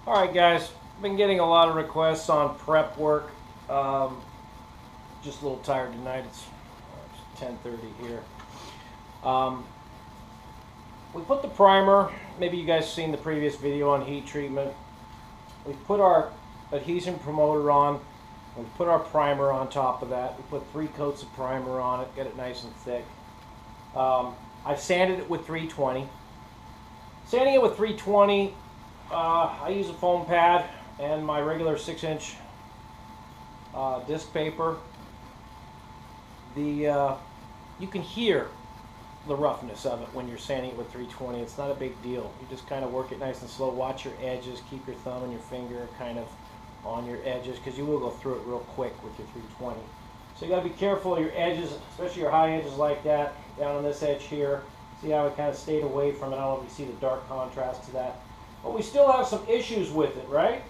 Alright guys, been getting a lot of requests on prep work. Just a little tired tonight. It's 10:30 here. We put the primer, maybe you guys seen the previous video on heat treatment. We put our adhesion promoter on. We put our primer on top of that. We put 3 coats of primer on it, get it nice and thick. I've sanded it with 320. Sanding it with 320, I use a foam pad and my regular 6-inch disc paper. You can hear the roughness of it when you're sanding it with 320. It's not a big deal. You just kind of work it nice and slow. Watch your edges. Keep your thumb and your finger kind of on your edges because you will go through it real quick with your 320. So you got to be careful of your edges, especially your high edges like that. Down on this edge here. See how it kind of stayed away from it. I don't know if you see the dark contrast to that. But we still have some issues with it, right?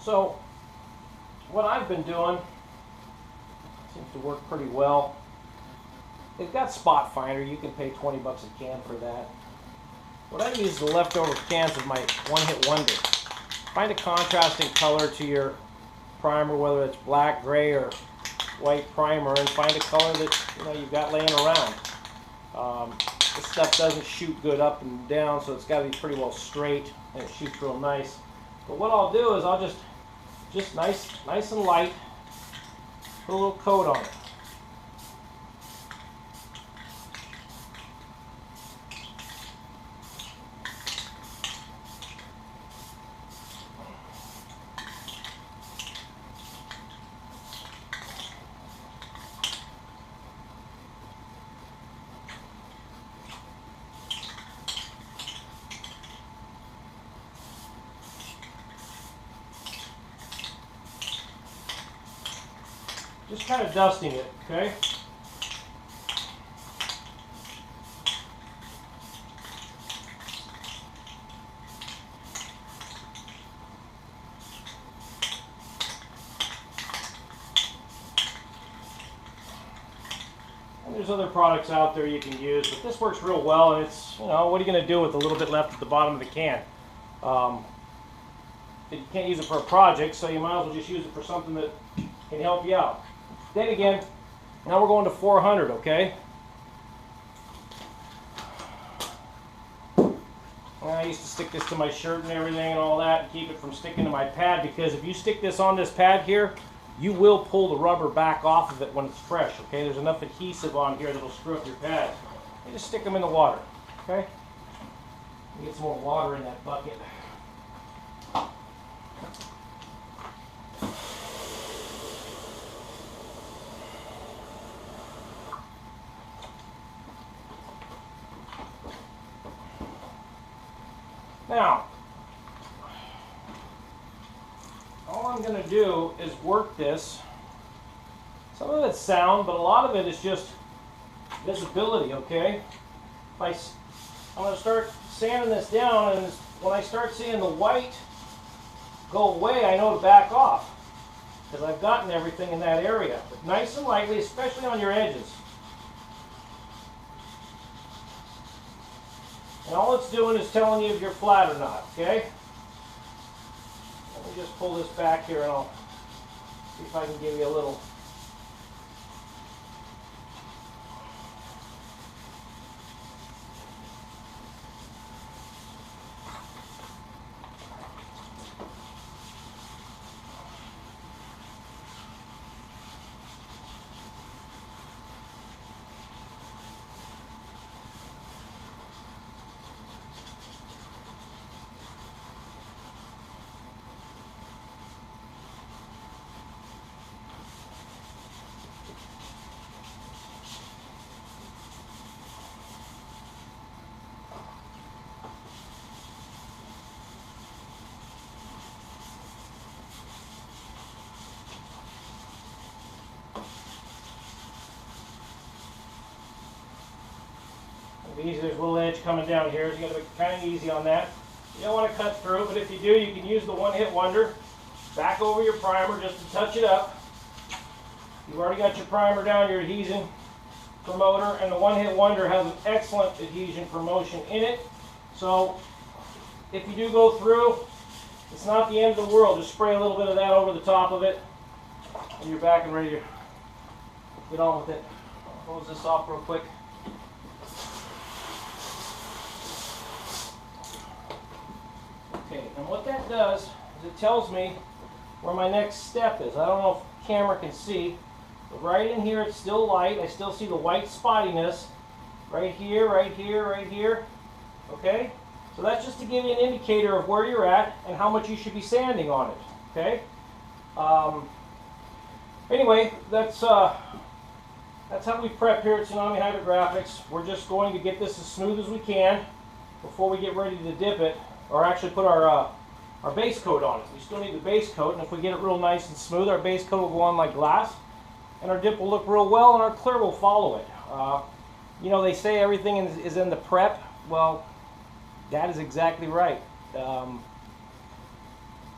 So what I've been doing seems to work pretty well. They've got spot finder. You can pay 20 bucks a can for that. What I use is the leftover cans of my one-hit wonder. Find a contrasting color to your primer, whether it's black, gray, or white primer, and find a color that you've got laying around. This stuff doesn't shoot good up and down, so it's got to be pretty well straight, and it shoots real nice. But what I'll do is I'll just nice and light, put a little coat on it. Just kind of dusting it, okay? And there's other products out there you can use, but this works real well, and it's, what are you going to do with the little bit left at the bottom of the can? You can't use it for a project, so you might as well just use it for something that can help you out. Then again, now we're going to 400, okay? I used to stick this to my shirt and everything and all that and keep it from sticking to my pad, because if you stick this on this pad here, you will pull the rubber back off of it when it's fresh, okay? There's enough adhesive on here that'll screw up your pad. You just stick them in the water, okay? Get some more water in that bucket. Now, all I'm going to do is work this. Some of it's sound, but a lot of it is just visibility, okay? I'm going to start sanding this down, and when I start seeing the white go away, I know to back off, because I've gotten everything in that area. But nice and lightly, especially on your edges. And all it's doing is telling you if you're flat or not, okay? Let me just pull this back here and I'll see if I can give you a little. Easy, there's a little edge coming down here, so you got to be kind of easy on that. You don't want to cut through, but if you do, you can use the one-hit wonder. Back over your primer just to touch it up. You've already got your primer down, your adhesion promoter, and the one-hit wonder has an excellent adhesion promotion in it. So if you do go through, It's not the end of the world. Just spray a little bit of that over the top of it, and you're back and ready to get on with it. I'll close this off real quick. Okay, and what that does is it tells me where my next step is. I don't know if the camera can see, but right in here it's still light. I still see the white spottiness right here, right here, right here. Okay? So that's just to give you an indicator of where you're at and how much you should be sanding on it. Okay? Anyway, that's how we prep here at Tsunami Hydrographics. We're just going to get this as smooth as we can before we get ready to dip it, or actually put our base coat on it. We still need the base coat, and if we get it real nice and smooth, our base coat will go on like glass, and our dip will look real well, and our clear will follow it. You know, they say everything is in the prep. Well, that is exactly right.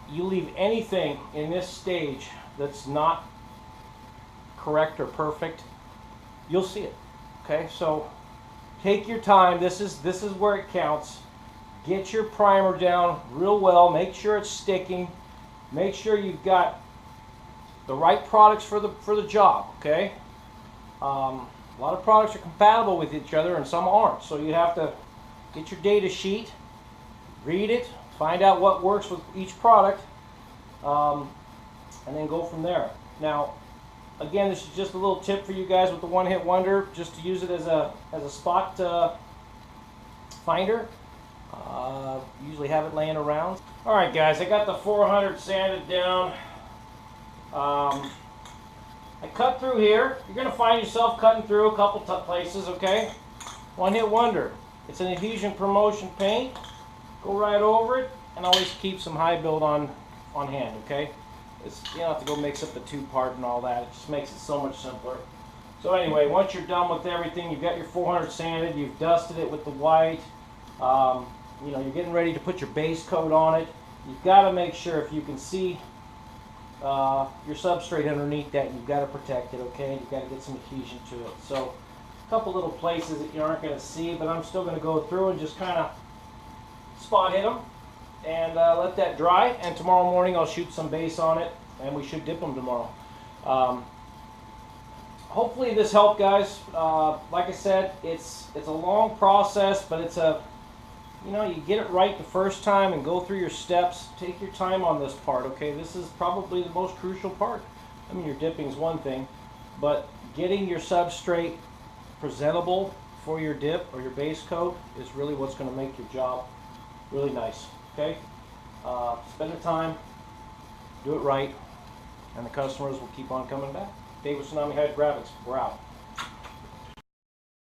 You leave anything in this stage that's not correct or perfect, you'll see it. Okay, so take your time. This is where it counts. Get your primer down real well. Make sure it's sticking. Make sure you've got the right products for the job. Okay. A lot of products are compatible with each other and some aren't. So you have to get your data sheet, read it, find out what works with each product, and then go from there. Now, again, this is just a little tip for you guys with the One Hit Wonder, just to use it as a spot finder. Usually have it laying around. All right, guys, I got the 400 sanded down. I cut through here. You're going to find yourself cutting through a couple places, okay? One Hit Wonder. It's an adhesion promotion paint. Go right over it, and always keep some high build on hand, okay? You don't have to go mix up the two-part and all that. It just makes it so much simpler. So anyway, once you're done with everything, you've your 400 sanded, you've dusted it with the white, you know, you're getting ready to put your base coat on it. You've got to make sure, if you can see your substrate underneath that, you've got to protect it, okay? You've got to get some adhesion to it. So a couple little places that you aren't going to see, but I'm still going to go through and just kind of spot hit them and let that dry. And tomorrow morning I'll shoot some base on it, and we should dip them tomorrow. Hopefully this helped, guys. Like I said, it's a long process, but it's you know, you get it right the first time and go through your steps. Take your time on this part, okay? This is probably the most crucial part. I mean, your dipping is one thing, but getting your substrate presentable for your dip or your base coat is really what's going to make your job really nice, okay? Spend the time, do it right, and the customers will keep on coming back. Dave with Tsunami Hydrographics, we're out.